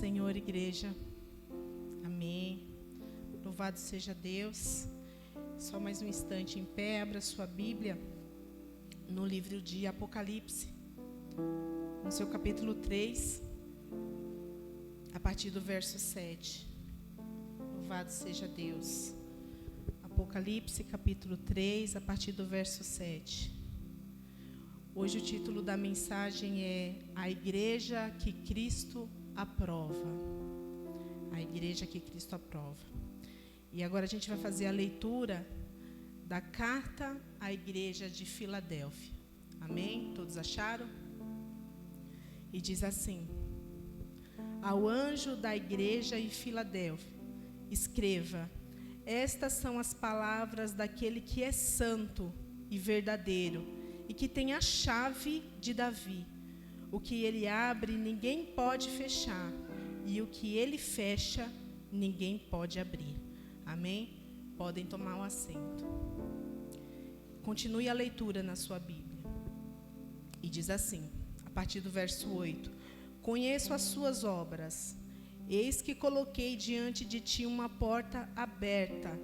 Senhor, igreja. Amém. Louvado seja Deus. Só mais um instante em pé, abra sua Bíblia no livro de Apocalipse, no seu capítulo 3, a partir do verso 7. Louvado seja Deus. Apocalipse, capítulo 3, a partir do verso 7. Hoje o título da mensagem é A Igreja que Cristo Aprova. A Igreja que Cristo Aprova. E agora a gente vai fazer a leitura da carta à Igreja de Filadélfia. Amém? Todos acharam? E diz assim: Ao anjo da Igreja em Filadélfia, escreva: Estas são as palavras daquele que é santo e verdadeiro, e que tem a chave de Davi. O que ele abre, ninguém pode fechar, e o que ele fecha, ninguém pode abrir. Amém? Podem tomar um assento. Continue a leitura na sua Bíblia. E diz assim, a partir do verso 8: Conheço as suas obras. Eis que coloquei diante de ti uma porta aberta,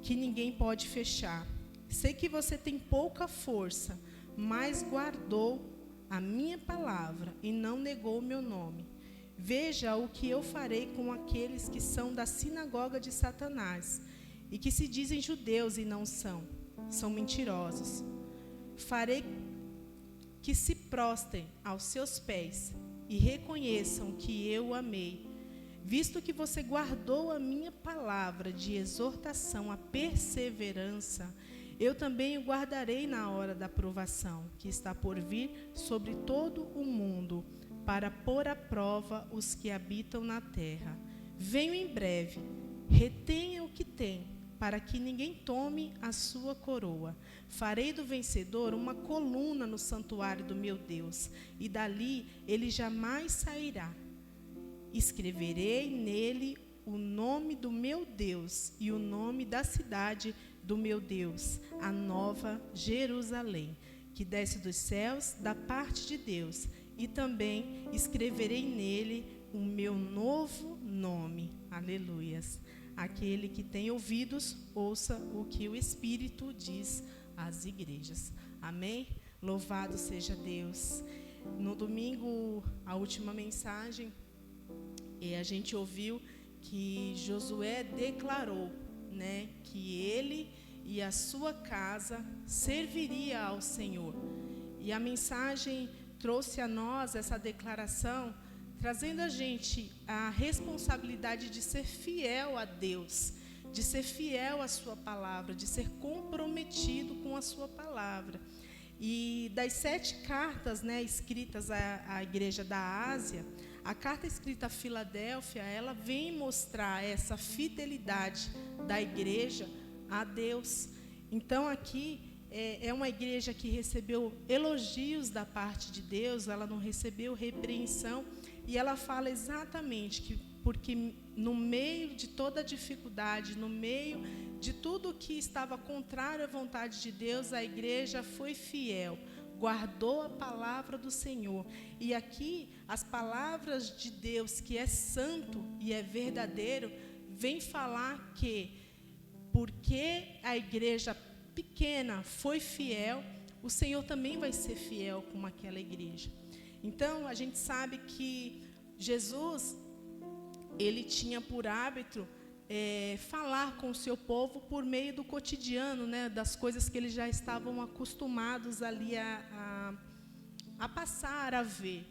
que ninguém pode fechar. Sei que você tem pouca força, mas guardou a minha palavra e não negou o meu nome. Veja o que eu farei com aqueles que são da sinagoga de Satanás e que se dizem judeus e não são mentirosos. Farei que se prostrem aos seus pés e reconheçam que eu o amei. Visto que você guardou a minha palavra de exortação à perseverança, eu também o guardarei na hora da provação, que está por vir sobre todo o mundo, para pôr à prova os que habitam na terra. Venho em breve, retenha o que tem, para que ninguém tome a sua coroa. Farei do vencedor uma coluna no santuário do meu Deus, e dali ele jamais sairá. Escreverei nele o nome do meu Deus e o nome da cidade do meu Deus, a nova Jerusalém, que desce dos céus da parte de Deus, e também escreverei nele o meu novo nome. Aleluias. Aquele que tem ouvidos, ouça o que o Espírito diz às igrejas. Amém? Louvado seja Deus. No domingo, a última mensagem, a gente ouviu que Josué declarou, que ele e a sua casa serviria ao Senhor. E a mensagem trouxe a nós essa declaração, trazendo a gente a responsabilidade de ser fiel a Deus, de ser fiel à sua palavra, de ser comprometido com a sua palavra. E das 7 cartas, escritas à igreja da Ásia, a carta escrita a Filadélfia, ela vem mostrar essa fidelidade da igreja a Deus. Então aqui é uma igreja que recebeu elogios da parte de Deus, ela não recebeu repreensão, e ela fala exatamente que porque no meio de toda a dificuldade, no meio de tudo que estava contrário à vontade de Deus, a igreja foi fiel, guardou a palavra do Senhor. E aqui as palavras de Deus, que é santo e é verdadeiro, vem falar que porque a igreja pequena foi fiel, o Senhor também vai ser fiel com aquela igreja. Então a gente sabe que Jesus, ele tinha por hábito falar com o seu povo por meio do cotidiano, das coisas que eles já estavam acostumados ali a passar, a ver.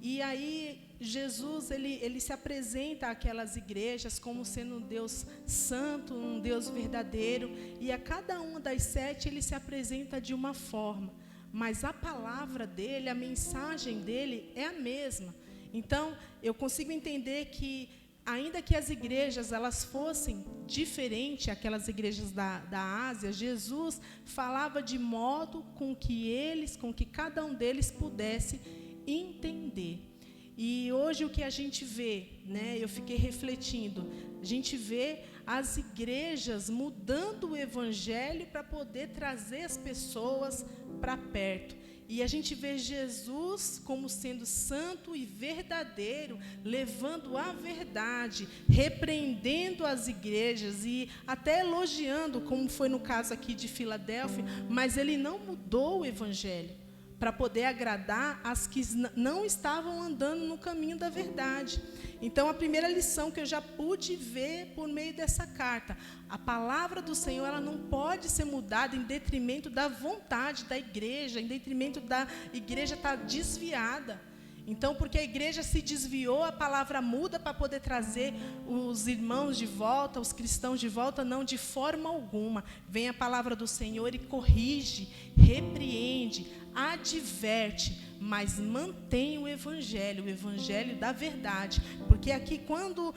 E aí Jesus, ele se apresenta àquelas igrejas como sendo um Deus santo, um Deus verdadeiro, e a cada uma das 7 ele se apresenta de uma forma, mas a palavra dele, a mensagem dele é a mesma. Então eu consigo entender que ainda que as igrejas elas fossem diferentes, aquelas igrejas da Ásia, Jesus falava de modo com que cada um deles pudesse entender. E hoje o que a gente vê, eu fiquei refletindo, a gente vê as igrejas mudando o evangelho para poder trazer as pessoas para perto. E a gente vê Jesus como sendo santo e verdadeiro, levando a verdade, repreendendo as igrejas e até elogiando, como foi no caso aqui de Filadélfia, mas ele não mudou o evangelho para poder agradar as que não estavam andando no caminho da verdade. Então, a primeira lição que eu já pude ver por meio dessa carta, a palavra do Senhor, ela não pode ser mudada em detrimento da vontade da igreja, em detrimento da igreja estar desviada. Então, porque a igreja se desviou, a palavra muda para poder trazer os irmãos de volta, os cristãos de volta? Não, de forma alguma. Vem a palavra do Senhor e corrige, repreende, adverte, mas mantém o evangelho da verdade. Porque aqui, quando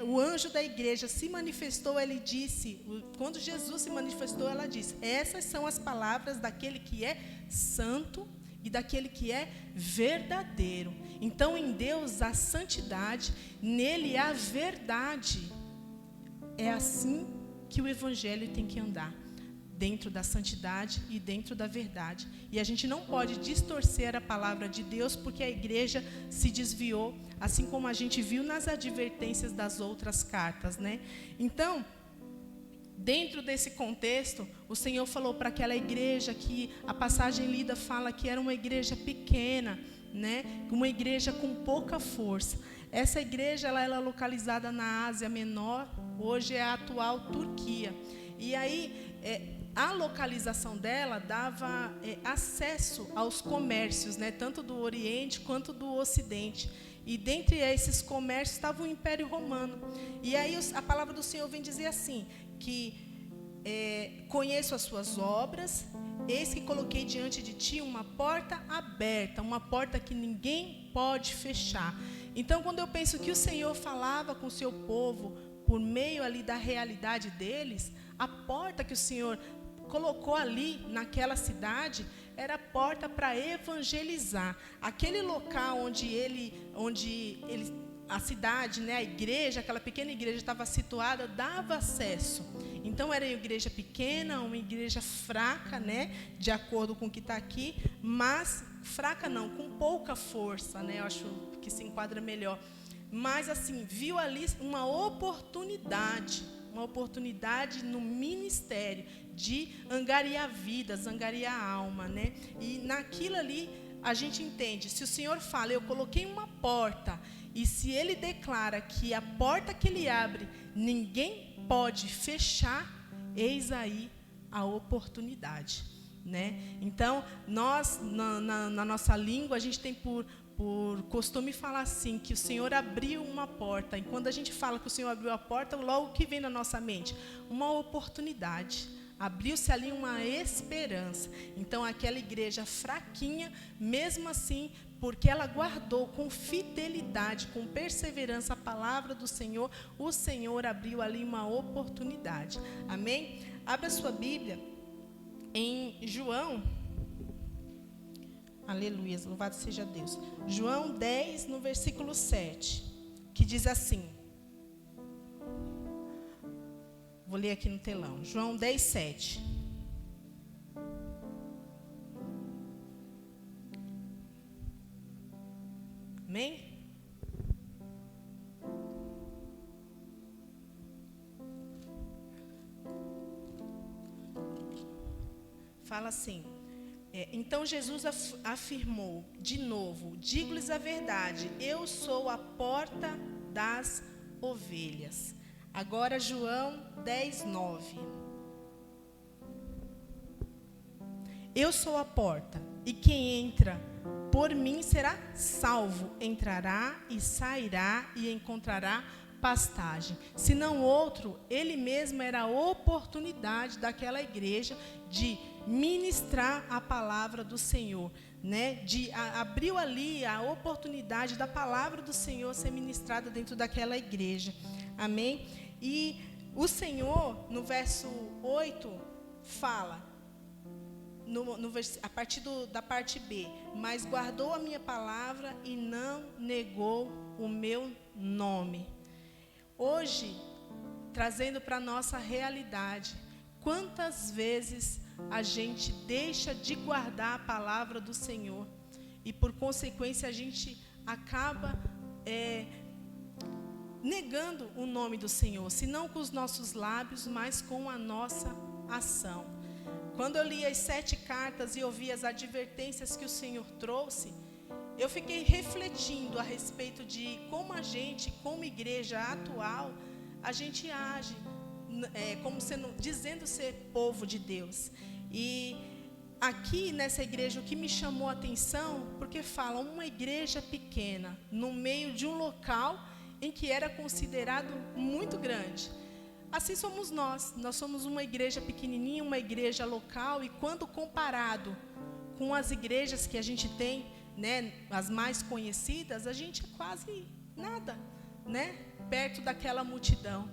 o anjo da igreja se manifestou, ele disse, quando Jesus se manifestou, ela disse: essas são as palavras daquele que é santo e daquele que é verdadeiro. Então, em Deus a santidade, nele a verdade. É assim que o evangelho tem que andar, dentro da santidade e dentro da verdade. E a gente não pode distorcer a palavra de Deus, porque a igreja se desviou, assim como a gente viu nas advertências das outras cartas, né? Então, dentro desse contexto, o Senhor falou para aquela igreja que a passagem lida fala que era uma igreja pequena, né? Uma igreja com pouca força. Essa igreja ela é localizada na Ásia Menor, hoje é a atual Turquia. E aí, a localização dela dava acesso aos comércios, né? Tanto do Oriente quanto do Ocidente. E dentre esses comércios estava o Império Romano. E aí a palavra do Senhor vem dizer assim, que conheço as suas obras, eis que coloquei diante de ti uma porta aberta, uma porta que ninguém pode fechar. Então, quando eu penso que o Senhor falava com o seu povo, por meio ali da realidade deles, a porta que o Senhor colocou ali naquela cidade era a porta para evangelizar. Aquele local onde a cidade, né, a igreja, aquela pequena igreja estava situada, dava acesso. Então, era uma igreja pequena, uma igreja fraca, né, de acordo com o que está aqui, mas fraca não, com pouca força, né, eu acho que se enquadra melhor. Mas, assim, viu ali uma oportunidade no ministério de angariar vidas, angariar alma, né? E naquilo ali a gente entende, se o Senhor fala, eu coloquei uma porta, e se Ele declara que a porta que Ele abre, ninguém pode fechar, eis aí a oportunidade, né? Então, nós, na nossa língua, a gente tem por costume falar assim, que o Senhor abriu uma porta. E quando a gente fala que o Senhor abriu a porta, logo o que vem na nossa mente? Uma oportunidade. Abriu-se ali uma esperança. Então, aquela igreja fraquinha, mesmo assim, porque ela guardou com fidelidade, com perseverança a palavra do Senhor, o Senhor abriu ali uma oportunidade. Amém? Abra sua Bíblia em João. Aleluia, louvado seja Deus. João 10, no versículo 7, que diz assim. Vou ler aqui no telão. João 10, 7. Amém? Fala assim. Então Jesus afirmou de novo: digo-lhes a verdade, eu sou a porta das ovelhas. Agora João 10, 9. Eu sou a porta, e quem entra por mim será salvo, entrará e sairá e encontrará pastagem. Se não outro, ele mesmo era a oportunidade daquela igreja de ministrar a palavra do Senhor, né? Abriu ali a oportunidade da palavra do Senhor ser ministrada dentro daquela igreja. Amém? E o Senhor, no verso 8, fala, a partir da parte B, mas guardou a minha palavra e não negou o meu nome. Hoje, trazendo para a nossa realidade, quantas vezes a gente deixa de guardar a palavra do Senhor. E por consequência a gente acaba negando o nome do Senhor, se não com os nossos lábios, mas com a nossa ação. Quando eu li as 7 cartas e ouvi as advertências que o Senhor trouxe, eu fiquei refletindo a respeito de como a gente, como igreja atual, a gente age, como dizendo ser povo de Deus. E aqui nessa igreja o que me chamou a atenção, porque fala uma igreja pequena, no meio de um local em que era considerado muito grande. Assim somos nós somos uma igreja pequenininha, uma igreja local, e quando comparado com as igrejas que a gente tem, né, as mais conhecidas, a gente é quase nada, né, perto daquela multidão.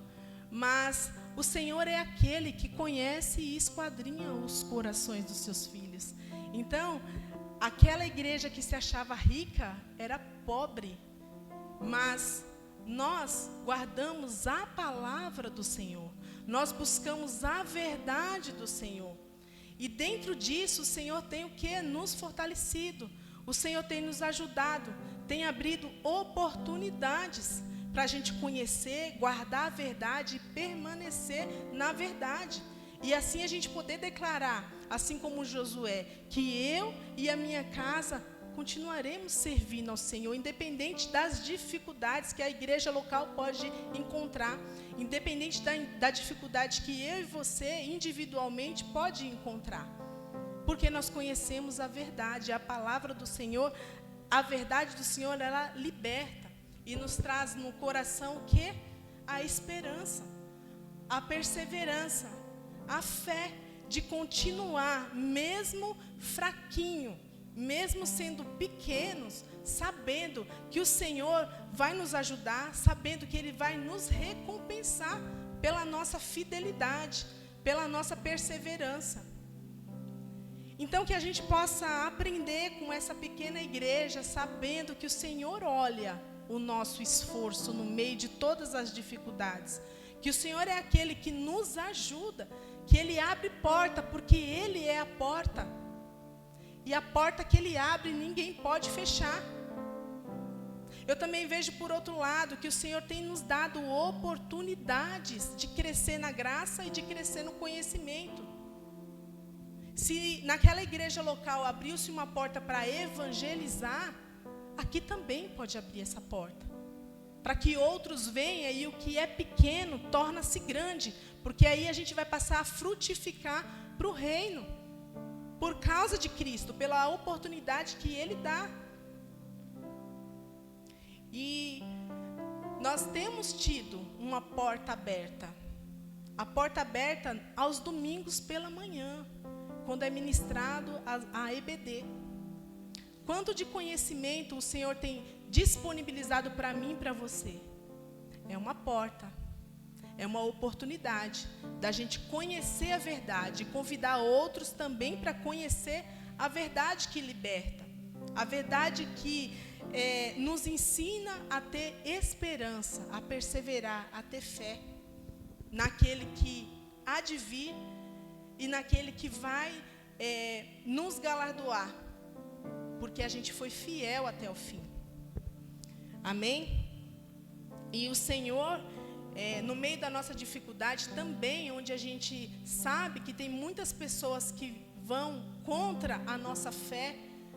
Mas o Senhor é aquele que conhece e esquadrinha os corações dos seus filhos. Então, aquela igreja que se achava rica era pobre, mas nós guardamos a palavra do Senhor, nós buscamos a verdade do Senhor, e dentro disso o Senhor tem o que? Nos fortalecido, o Senhor tem nos ajudado, tem abrido oportunidades para a gente conhecer, guardar a verdade e permanecer na verdade, e assim a gente poder declarar, assim como Josué, que eu e a minha casa continuaremos servindo ao Senhor, independente das dificuldades que a igreja local pode encontrar, independente da dificuldade que eu e você individualmente pode encontrar, porque nós conhecemos a verdade, a palavra do Senhor. A verdade do Senhor, ela liberta e nos traz no coração o quê? A esperança, a perseverança, a fé de continuar, mesmo fraquinho, mesmo sendo pequenos, sabendo que o Senhor vai nos ajudar, sabendo que Ele vai nos recompensar pela nossa fidelidade, pela nossa perseverança. Então, que a gente possa aprender com essa pequena igreja, sabendo que o Senhor olha o nosso esforço no meio de todas as dificuldades, que o Senhor é aquele que nos ajuda, que Ele abre porta, porque Ele é a porta. E a porta que Ele abre, ninguém pode fechar. Eu também vejo por outro lado que o Senhor tem nos dado oportunidades de crescer na graça e de crescer no conhecimento. Se naquela igreja local abriu-se uma porta para evangelizar, aqui também pode abrir essa porta, para que outros venham, e o que é pequeno torna-se grande, porque aí a gente vai passar a frutificar para o reino, por causa de Cristo, pela oportunidade que Ele dá. E nós temos tido uma porta aberta, a porta aberta aos domingos pela manhã, quando é ministrado a EBD. Quanto de conhecimento o Senhor tem disponibilizado para mim e para você? É uma porta, é uma oportunidade da gente conhecer a verdade e convidar outros também para conhecer a verdade que liberta, a verdade que nos ensina a ter esperança, a perseverar, a ter fé naquele que há de vir e naquele que vai nos galardoar, porque a gente foi fiel até o fim. Amém? E o Senhor, no meio da nossa dificuldade também, onde a gente sabe que tem muitas pessoas que vão contra a nossa fé,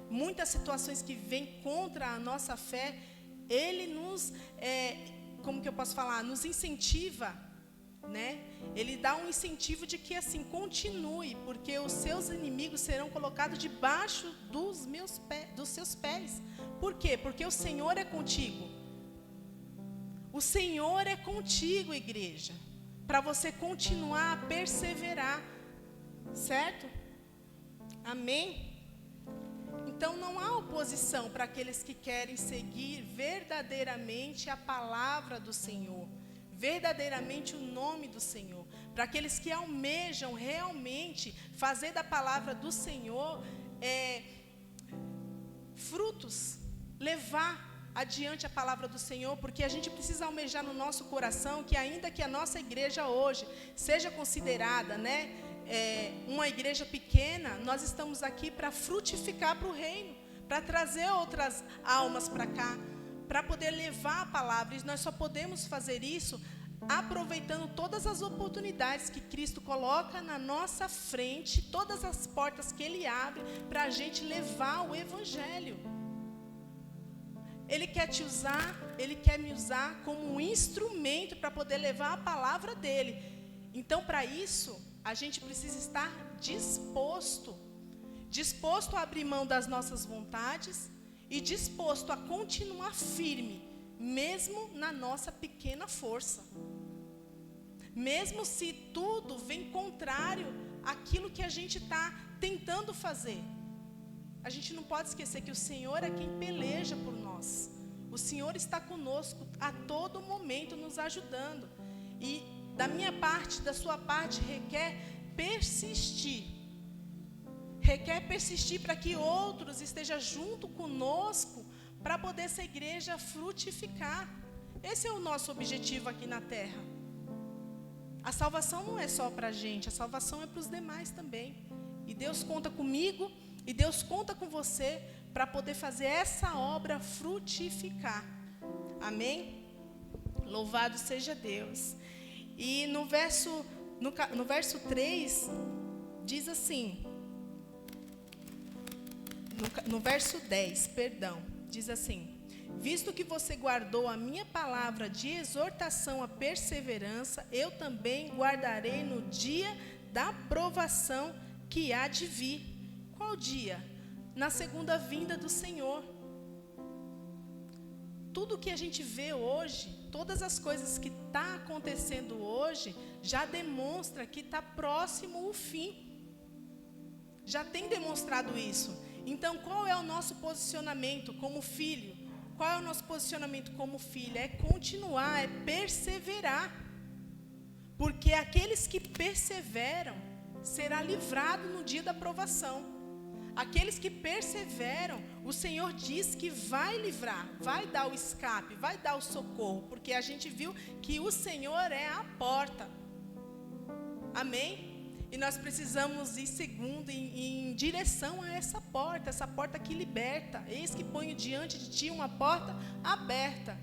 muitas situações que vêm contra a nossa fé, Ele nos, como que eu posso falar, nos incentiva, né? Ele dá um incentivo de que assim, continue, porque os seus inimigos serão colocados debaixo dos seus pés. Por quê? Porque o Senhor é contigo. O Senhor é contigo, igreja, para você continuar a perseverar, certo? Amém? Então não há oposição para aqueles que querem seguir verdadeiramente a palavra do Senhor, verdadeiramente o nome do Senhor, para aqueles que almejam realmente fazer da palavra do Senhor frutos, levar adiante a palavra do Senhor, porque a gente precisa almejar no nosso coração que ainda que a nossa igreja hoje seja considerada, né, uma igreja pequena, nós estamos aqui para frutificar para o reino, para trazer outras almas para cá, para poder levar a palavra. E nós só podemos fazer isso aproveitando todas as oportunidades que Cristo coloca na nossa frente, todas as portas que Ele abre para a gente levar o Evangelho. Ele quer te usar, Ele quer me usar como um instrumento para poder levar a palavra dEle. Então, para isso, a gente precisa estar disposto a abrir mão das nossas vontades e disposto a continuar firme, mesmo na nossa pequena força. Mesmo se tudo vem contrário àquilo que a gente está tentando fazer. A gente não pode esquecer que o Senhor é quem peleja por nós. O Senhor está conosco a todo momento, nos ajudando. E da minha parte, da sua parte, requer persistir. Requer persistir para que outros estejam junto conosco, para poder essa igreja frutificar. Esse é o nosso objetivo aqui na terra. A salvação não é só para a gente, a salvação é para os demais também. E Deus conta comigo, e Deus conta com você, para poder fazer essa obra frutificar. Amém? Louvado seja Deus. E no verso 3, diz assim, no verso 10, diz assim: visto que você guardou a minha palavra de exortação à perseverança, eu também guardarei no dia da provação que há de vir. Qual dia? Na segunda vinda do Senhor. Tudo que a gente vê hoje, todas as coisas que estão acontecendo hoje, já demonstra que está próximo o fim. Já tem demonstrado isso. Então, qual é o nosso posicionamento como filho? Qual é o nosso posicionamento como filho? É continuar, é perseverar. Porque aqueles que perseveram será livrado no dia da provação. Aqueles que perseveram, o Senhor diz que vai livrar, vai dar o escape, vai dar o socorro, porque a gente viu que o Senhor é a porta. Amém? E nós precisamos ir segundo, em direção a essa porta que liberta. Eis que ponho diante de ti uma porta aberta.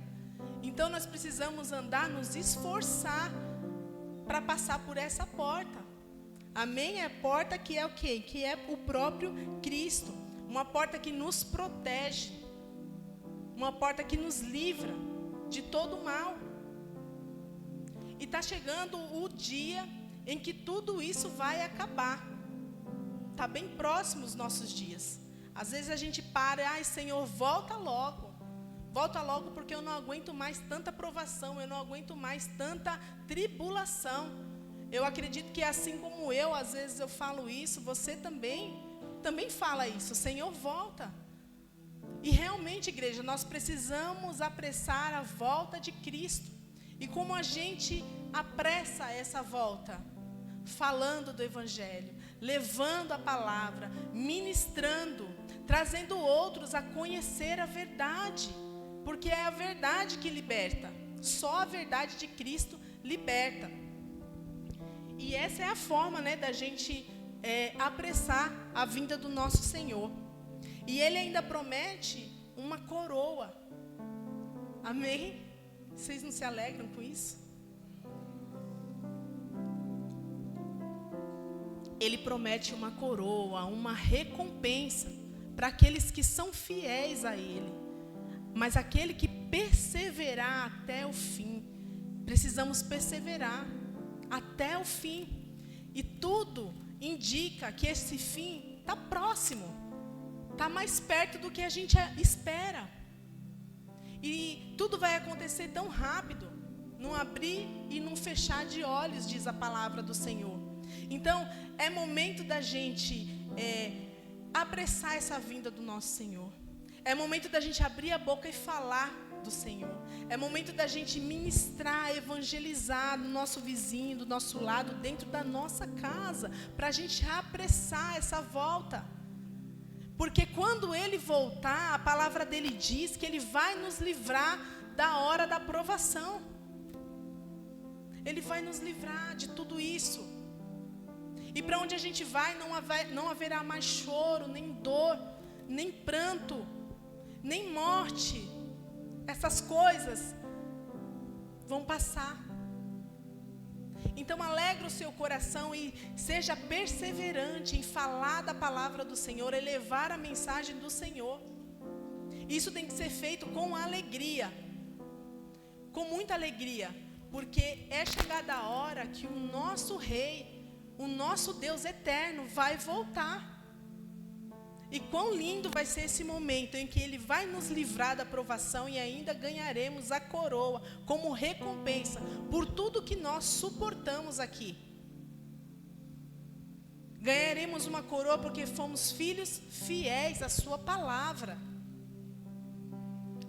Então nós precisamos andar, nos esforçar para passar por essa porta. Amém? É a porta que é o quê? Que é o próprio Cristo. Uma porta que nos protege. Uma porta que nos livra de todo o mal. E está chegando o dia em que tudo isso vai acabar. Está bem próximo os nossos dias. Às vezes a gente para, ai Senhor, volta logo. Volta logo porque eu não aguento mais tanta provação, eu não aguento mais tanta tribulação. Eu acredito que assim como eu, às vezes eu falo isso, você também fala isso. Senhor, volta. E realmente, igreja, nós precisamos apressar a volta de Cristo. E como a gente apressa essa volta? Falando do Evangelho, levando a palavra, ministrando, trazendo outros a conhecer a verdade. Porque é a verdade que liberta. Só a verdade de Cristo liberta. E essa é a forma, da gente apressar a vinda do nosso Senhor. E Ele ainda promete uma coroa. Amém? Vocês não se alegram com isso? Ele promete uma coroa, uma recompensa para aqueles que são fiéis a Ele. Mas aquele que perseverar até o fim, precisamos perseverar até o fim. E tudo indica que esse fim está próximo, está mais perto do que a gente espera. E tudo vai acontecer tão rápido, num abrir e num fechar de olhos, diz a palavra do Senhor. Então, é momento da gente apressar essa vinda do nosso Senhor. É momento da gente abrir a boca e falar do Senhor. É momento da gente ministrar, evangelizar no nosso vizinho, do nosso lado, dentro da nossa casa, para a gente apressar essa volta. Porque quando Ele voltar, a palavra dele diz que Ele vai nos livrar da hora da provação. Ele vai nos livrar de tudo isso. E para onde a gente vai, não haverá mais choro, nem dor, nem pranto, nem morte. Essas coisas vão passar. Então alegra o seu coração e seja perseverante em falar da palavra do Senhor, e levar a mensagem do Senhor. Isso tem que ser feito com alegria, com muita alegria, porque é chegada a hora que o nosso Rei, o nosso Deus eterno vai voltar. E quão lindo vai ser esse momento em que Ele vai nos livrar da provação e ainda ganharemos a coroa como recompensa por tudo que nós suportamos aqui. Ganharemos uma coroa porque fomos filhos fiéis à sua palavra.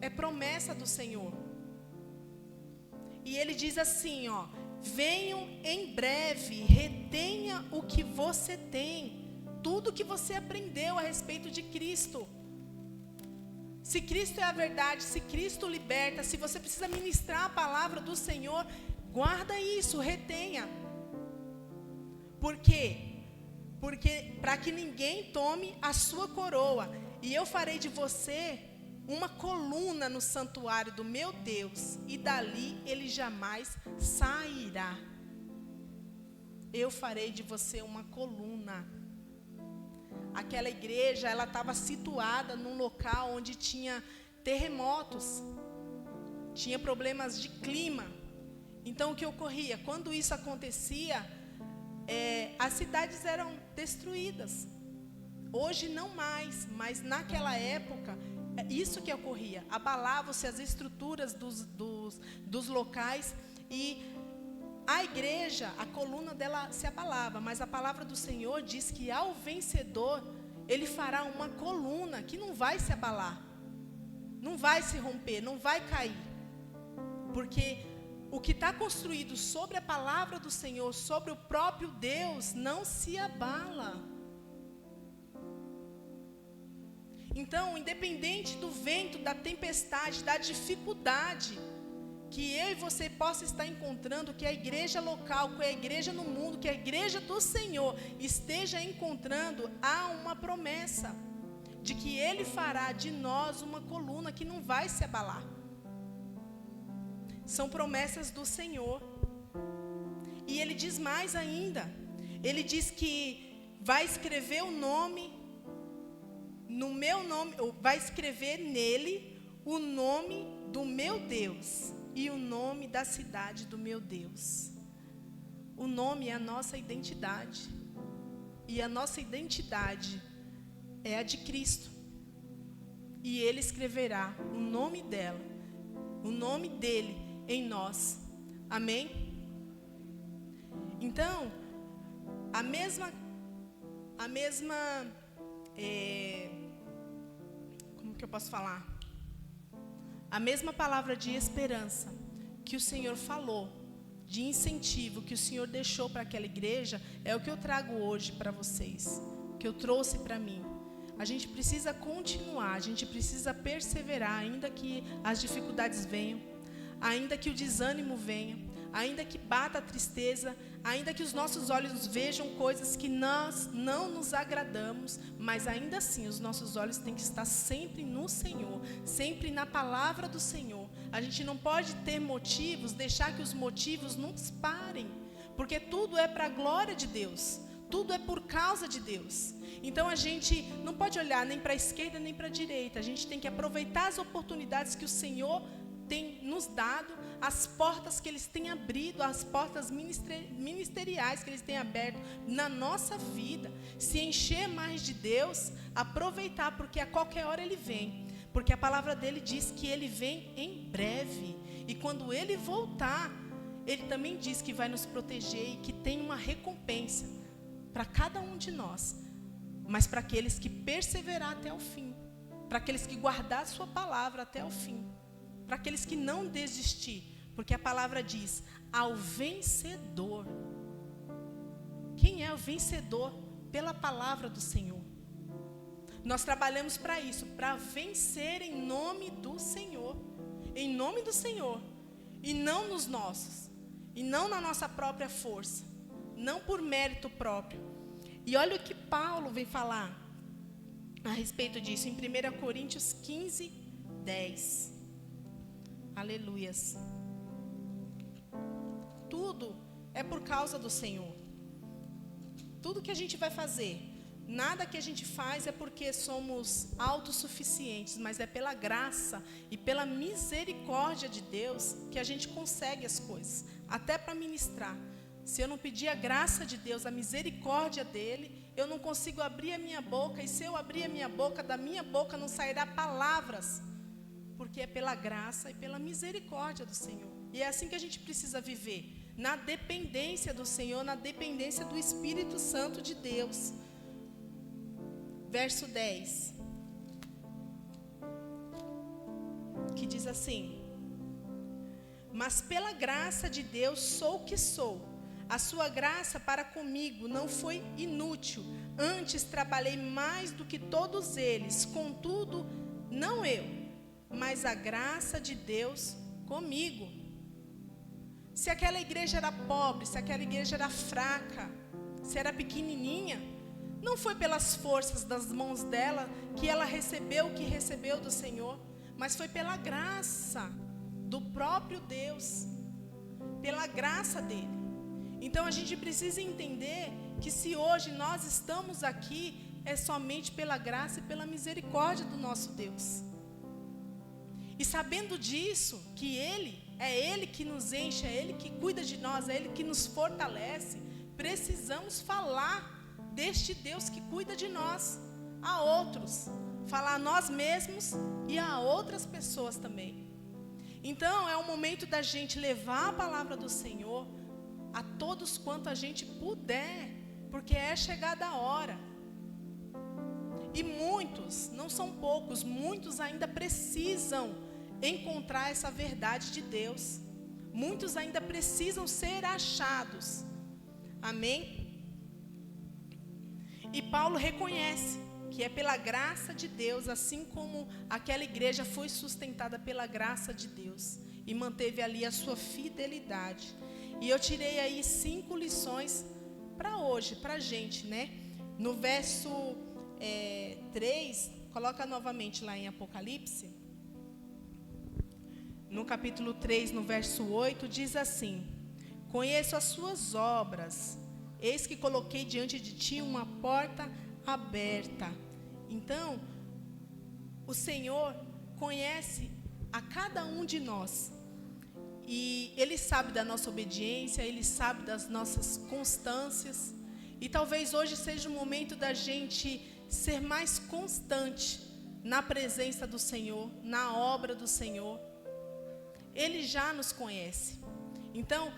É promessa do Senhor. E Ele diz assim, ó: venham em breve, retenha o que você tem. Tudo que você aprendeu a respeito de Cristo. Se Cristo é a verdade, se Cristo liberta, se você precisa ministrar a palavra do Senhor, guarda isso, retenha. Por quê? Porque para que ninguém tome a sua coroa. E eu farei de você uma coluna no santuário do meu Deus, e dali ele jamais sairá. Eu farei de você uma coluna. Aquela igreja, ela estava situada num local onde tinha terremotos, tinha problemas de clima. Então o que ocorria? Quando isso acontecia, as cidades eram destruídas. Hoje não mais, mas naquela época, isso que ocorria. Abalavam-se as estruturas dos locais e a igreja, a coluna dela se abalava, mas a palavra do Senhor diz que ao vencedor, Ele fará uma coluna que não vai se abalar, não vai se romper, não vai cair. Porque o que está construído sobre a palavra do Senhor, sobre o próprio Deus, não se abala. Então, independente do vento, da tempestade, da dificuldade que eu e você possa estar encontrando, que a igreja local, que a igreja no mundo, que a igreja do Senhor esteja encontrando, há uma promessa de que Ele fará de nós uma coluna que não vai se abalar. São promessas do Senhor. E Ele diz mais ainda. Ele diz que vai escrever o nome, no meu nome, vai escrever nele o nome do meu Deus e o nome da cidade do meu Deus. O nome é a nossa identidade. E a nossa identidade é a de Cristo. E Ele escreverá o nome dela, o nome dele em nós. Amém? Então, a mesma como que eu posso falar? A mesma palavra de esperança que o Senhor falou, de incentivo que o Senhor deixou para aquela igreja, é o que eu trago hoje para vocês, que eu trouxe para mim. A gente precisa continuar, a gente precisa perseverar, ainda que as dificuldades venham, ainda que o desânimo venha, ainda que bata a tristeza, ainda que os nossos olhos vejam coisas que nós não nos agradamos, mas ainda assim os nossos olhos têm que estar sempre no Senhor, sempre na palavra do Senhor. A gente não pode ter motivos, deixar que os motivos nos parem, porque tudo é para a glória de Deus, tudo é por causa de Deus. Então a gente não pode olhar nem para a esquerda nem para a direita, a gente tem que aproveitar as oportunidades que o Senhor tem nos dado, as portas que Eles têm abrido, as portas ministeriais que Eles têm aberto na nossa vida. Se encher mais de Deus, aproveitar, porque a qualquer hora Ele vem. Porque a palavra dele diz que Ele vem em breve. E quando Ele voltar, Ele também diz que vai nos proteger e que tem uma recompensa para cada um de nós. Mas para aqueles que perseverar até o fim, para aqueles que guardar a sua palavra até o fim, para aqueles que não desistir, porque a palavra diz, ao vencedor. Quem é o vencedor? Pela palavra do Senhor. Nós trabalhamos para isso, para vencer em nome do Senhor, e não nos nossos, e não na nossa própria força. não por mérito próprio. E olha o que Paulo vem falar a respeito disso, em 1 Coríntios 15, 10. Aleluias. Tudo é por causa do Senhor. Tudo que a gente vai fazer, nada que a gente faz é porque somos autossuficientes, mas é pela graça e pela misericórdia de Deus que a gente consegue as coisas, até para ministrar. Se eu não pedir a graça de Deus, a misericórdia dele, eu não consigo abrir a minha boca, e se eu abrir a minha boca, da minha boca não sairá palavras, porque é pela graça e pela misericórdia do Senhor. E é assim que a gente precisa viver, na dependência do Senhor, na dependência do Espírito Santo de Deus. Verso 10, que diz assim: mas pela graça de Deus sou o que sou. A sua graça para comigo não foi inútil. Antes trabalhei mais do que todos eles. Contudo, não eu, mas a graça de Deus comigo. Se aquela igreja era pobre, se aquela igreja era fraca, se era pequenininha, não foi pelas forças das mãos dela que ela recebeu o que recebeu do Senhor, mas foi pela graça do próprio Deus, pela graça dele. Então a gente precisa entender que se hoje nós estamos aqui, é somente pela graça e pela misericórdia do nosso Deus. E sabendo disso, que é Ele que nos enche, é Ele que cuida de nós, é Ele que nos fortalece, precisamos falar deste Deus que cuida de nós a outros, falar a nós mesmos e a outras pessoas também. Então é o momento da gente levar a palavra do Senhor a todos quanto a gente puder, porque é chegada a hora. E muitos, não são poucos, muitos ainda precisam encontrar essa verdade de Deus. Muitos ainda precisam ser achados. Amém? E Paulo reconhece que é pela graça de Deus, assim como aquela igreja foi sustentada pela graça de Deus e manteve ali a sua fidelidade. E eu tirei aí 5 lições para hoje, para a gente, né? No verso 3, coloca novamente lá em Apocalipse. No capítulo 3, no verso 8, diz assim: conheço as suas obras, eis que coloquei diante de ti uma porta aberta. Então, o Senhor conhece a cada um de nós. E Ele sabe da nossa obediência, Ele sabe das nossas constâncias. E talvez hoje seja o momento da gente ser mais constante na presença do Senhor, na obra do Senhor. Ele já nos conhece. Então,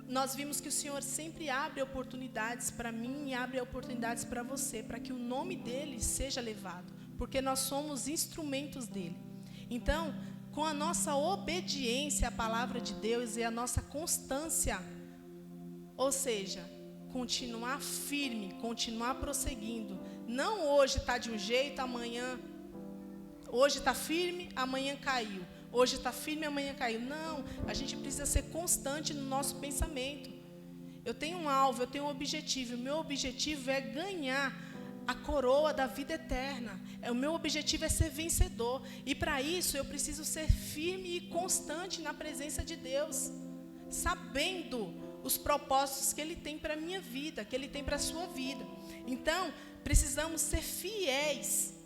nós vimos que o Senhor sempre abre oportunidades para mim e abre oportunidades para você, para que o nome dEle seja levado, porque nós somos instrumentos dEle. Então, com a nossa obediência à palavra de Deus e a nossa constância, ou seja, continuar firme, continuar prosseguindo. Não hoje está de um jeito, amanhã, hoje está firme, amanhã caiu. Hoje está firme, amanhã caiu. Não, a gente precisa ser constante no nosso pensamento. Eu tenho um alvo, eu tenho um objetivo. O meu objetivo é ganhar a coroa da vida eterna. O meu objetivo é ser vencedor. E para isso eu preciso ser firme e constante na presença de Deus, sabendo os propósitos que Ele tem para a minha vida, que Ele tem para a sua vida. Então, precisamos ser fiéis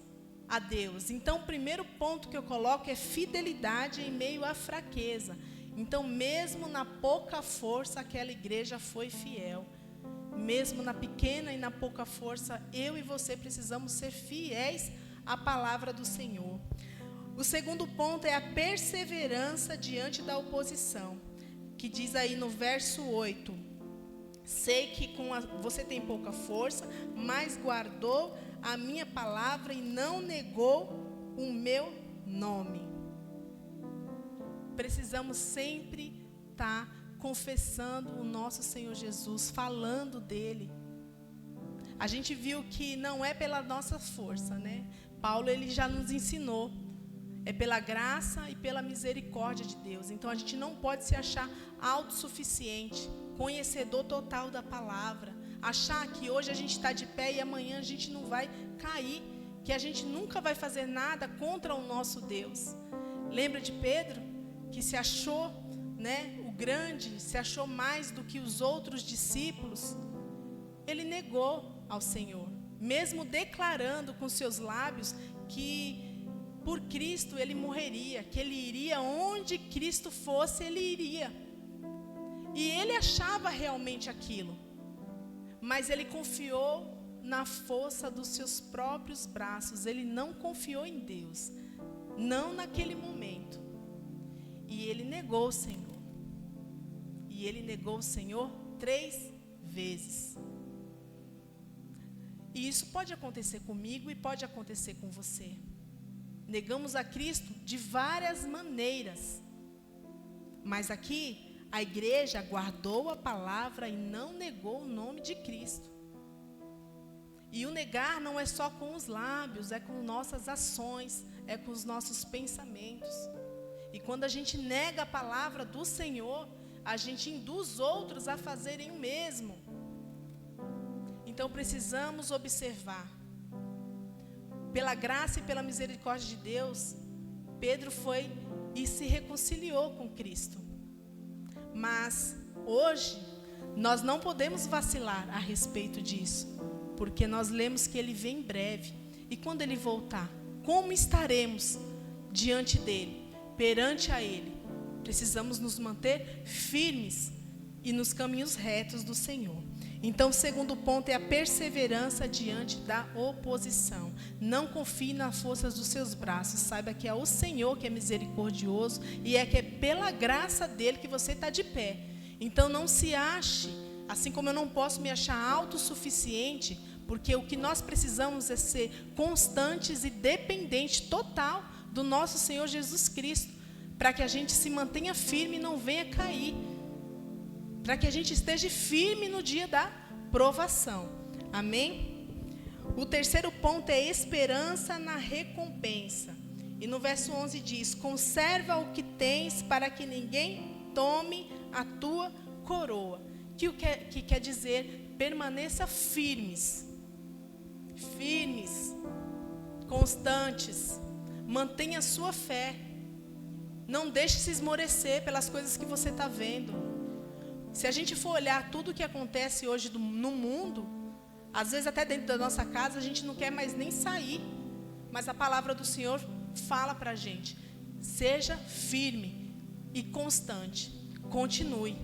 a Deus. Então, o primeiro ponto que eu coloco é fidelidade em meio à fraqueza. Então, mesmo na pouca força, aquela igreja foi fiel. Mesmo na pequena e na pouca força, eu e você precisamos ser fiéis à palavra do Senhor. O segundo ponto é a perseverança diante da oposição, que diz aí no verso 8: sei que você tem pouca força, mas guardou a minha palavra e não negou o meu nome. Precisamos sempre estar confessando o nosso Senhor Jesus, falando dele. A gente viu que não é pela nossa força, né? Paulo, ele já nos ensinou. é pela graça e pela misericórdia de Deus. Então a gente não pode se achar autossuficiente, conhecedor total da palavra, achar que hoje a gente está de pé e amanhã a gente não vai cair, que a gente nunca vai fazer nada contra o nosso Deus. Lembra de Pedro, que se achou, o grande, se achou mais do que os outros discípulos? Ele negou ao Senhor, mesmo declarando com seus lábios que por Cristo ele morreria, que ele iria onde Cristo fosse, ele iria. E ele achava realmente aquilo, mas ele confiou na força dos seus próprios braços. Ele não confiou em Deus, não naquele momento. E ele negou o Senhor. E ele negou o Senhor 3 vezes. E isso pode acontecer comigo e pode acontecer com você. Negamos a Cristo de várias maneiras. Mas aqui, a igreja guardou a palavra e não negou o nome de Cristo. E o negar não é só com os lábios, é com nossas ações, é com os nossos pensamentos. E quando a gente nega a palavra do Senhor, a gente induz outros a fazerem o mesmo. Então precisamos observar. Pela graça e pela misericórdia de Deus, Pedro foi e se reconciliou com Cristo. Mas hoje, nós não podemos vacilar a respeito disso, porque nós lemos que ele vem em breve. E quando ele voltar, como estaremos diante dele, perante a ele? Precisamos nos manter firmes e nos caminhos retos do Senhor. Então, o segundo ponto é a perseverança diante da oposição. Não confie nas forças dos seus braços. Saiba que é o Senhor que é misericordioso e que é pela graça dele que você está de pé. Então, não se ache, assim como eu não posso me achar autossuficiente, porque o que nós precisamos é ser constantes e dependentes total do nosso Senhor Jesus Cristo, para que a gente se mantenha firme e não venha cair, para que a gente esteja firme no dia da provação. Amém? O terceiro ponto é esperança na recompensa. E no verso 11 diz: conserva o que tens para que ninguém tome a tua coroa. Que quer dizer, permaneça firmes, constantes, mantenha a sua fé. Não deixe se esmorecer pelas coisas que você está vendo. Se a gente for olhar tudo o que acontece hoje no mundo, às vezes até dentro da nossa casa, a gente não quer mais nem sair. Mas a palavra do Senhor fala para a gente: seja firme e constante, continue.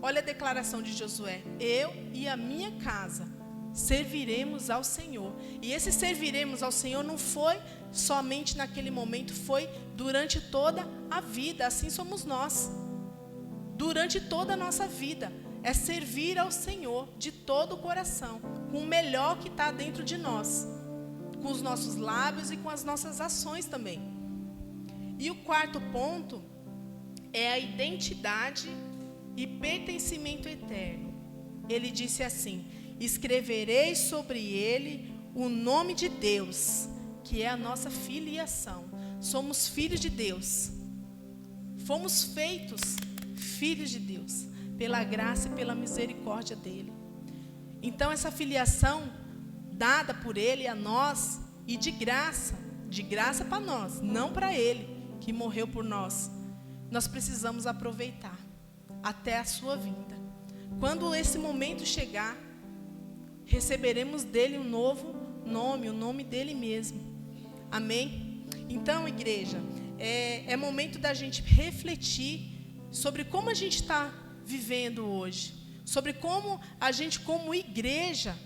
Olha a declaração de Josué: eu e a minha casa serviremos ao Senhor. E esse serviremos ao Senhor não foi somente naquele momento, foi durante toda a vida. Assim somos nós. Durante toda a nossa vida, é servir ao Senhor de todo o coração, com o melhor que está dentro de nós, com os nossos lábios e com as nossas ações também. E o quarto ponto é a identidade e pertencimento eterno. Ele disse assim: escreverei sobre ele o nome de Deus, que é a nossa filiação. Somos filhos de Deus, fomos feitos filhos de Deus, pela graça e pela misericórdia dele. Então essa filiação dada por ele a nós, e de graça para nós, não para ele que morreu por nós, nós precisamos aproveitar até a sua vinda. Quando esse momento chegar, receberemos dele um novo nome, o nome dele mesmo. Amém? Então, igreja, é momento da gente refletir sobre como a gente está vivendo hoje, sobre como a gente, como igreja,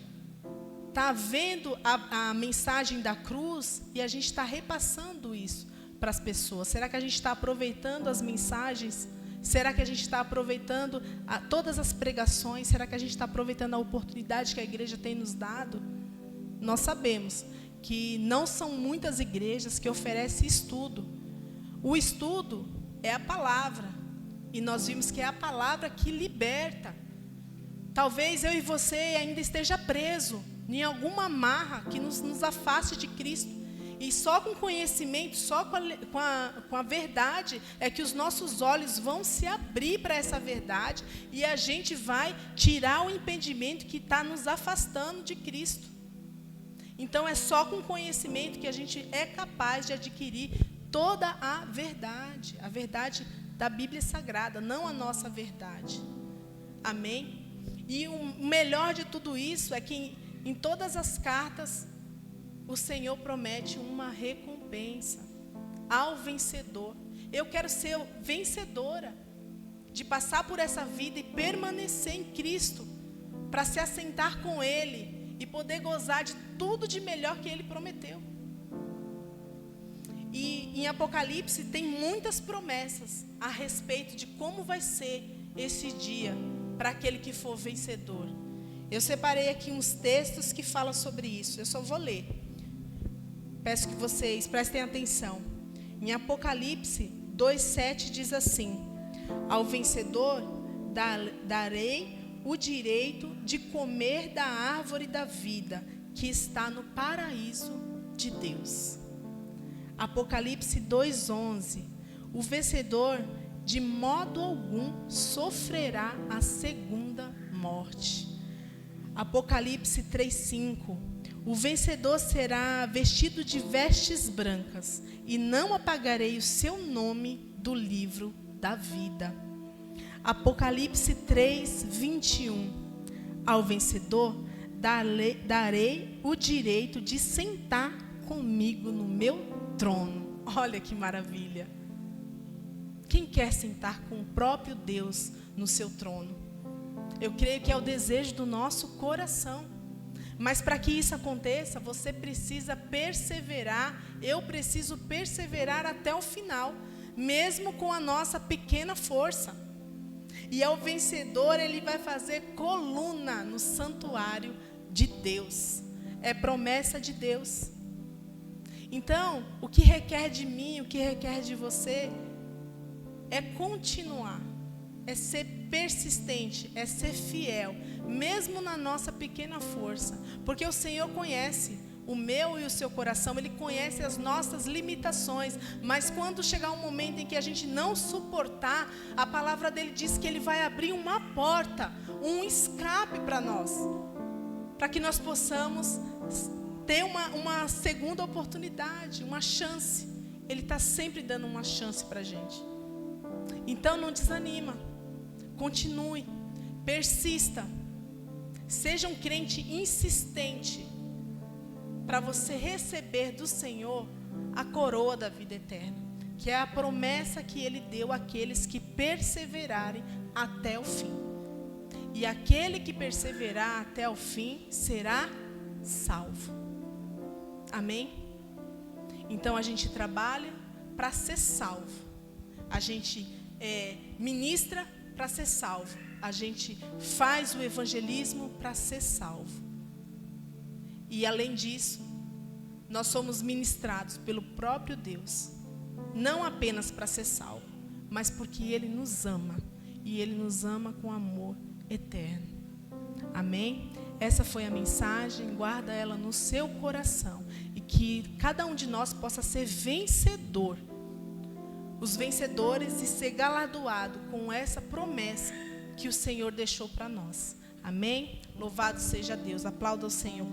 está vendo a mensagem da cruz e a gente está repassando isso para as pessoas. Será que a gente está aproveitando as mensagens? Será que a gente está aproveitando todas as pregações? Será que a gente está aproveitando a oportunidade que a igreja tem nos dado? Nós sabemos que não são muitas igrejas que oferecem estudo. O estudo é a palavra. E nós vimos que é a palavra que liberta. Talvez eu e você ainda esteja preso em alguma amarra que nos afaste de Cristo. E só com conhecimento, só com a verdade, é que os nossos olhos vão se abrir para essa verdade e a gente vai tirar o impedimento que está nos afastando de Cristo. Então, é só com conhecimento que a gente é capaz de adquirir toda a verdade da Bíblia Sagrada, não a nossa verdade. Amém? E o melhor de tudo isso é que em todas as cartas, o Senhor promete uma recompensa ao vencedor. Eu quero ser vencedora de passar por essa vida e permanecer em Cristo, para se assentar com Ele e poder gozar de tudo de melhor que Ele prometeu. E em Apocalipse tem muitas promessas a respeito de como vai ser esse dia para aquele que for vencedor. Eu separei aqui uns textos que falam sobre isso. Eu só vou ler. Peço que vocês prestem atenção. Em Apocalipse 2:7 diz assim: ao vencedor darei o direito de comer da árvore da vida que está no paraíso de Deus. Apocalipse 2:11: o vencedor de modo algum sofrerá a segunda morte. Apocalipse 3:5: o vencedor será vestido de vestes brancas, e não apagarei o seu nome do livro da vida. Apocalipse 3:21: ao vencedor darei o direito de sentar comigo no meu trono. Olha que maravilha! Quem quer sentar com o próprio Deus no seu trono? Eu creio que é o desejo do nosso coração. Mas para que isso aconteça, você precisa perseverar. Eu preciso perseverar até o final, mesmo com a nossa pequena força. E ao vencedor, ele vai fazer coluna no santuário de Deus. É promessa de Deus. Então, o que requer de mim, o que requer de você, é continuar, é ser persistente, é ser fiel, mesmo na nossa pequena força, porque o Senhor conhece o meu e o seu coração, Ele conhece as nossas limitações, mas quando chegar um momento em que a gente não suportar, a palavra dele diz que Ele vai abrir uma porta, um escape para nós, para que nós possamos ter uma segunda oportunidade, uma chance. Ele está sempre dando uma chance para a gente. Então não desanima, continue, persista, seja um crente insistente, para você receber do Senhor a coroa da vida eterna, que é a promessa que Ele deu àqueles que perseverarem até o fim. E aquele que perseverar até o fim será salvo. Amém? Então a gente trabalha para ser salvo. A gente ministra para ser salvo. A gente faz o evangelismo para ser salvo. E além disso, nós somos ministrados pelo próprio Deus, não apenas para ser salvo, mas porque Ele nos ama, e Ele nos ama com amor eterno. Amém? Essa foi a mensagem, guarda ela no seu coração, e que cada um de nós possa ser vencedor, os vencedores, e ser galardoado com essa promessa que o Senhor deixou para nós. Amém? Louvado seja Deus. Aplauda o Senhor.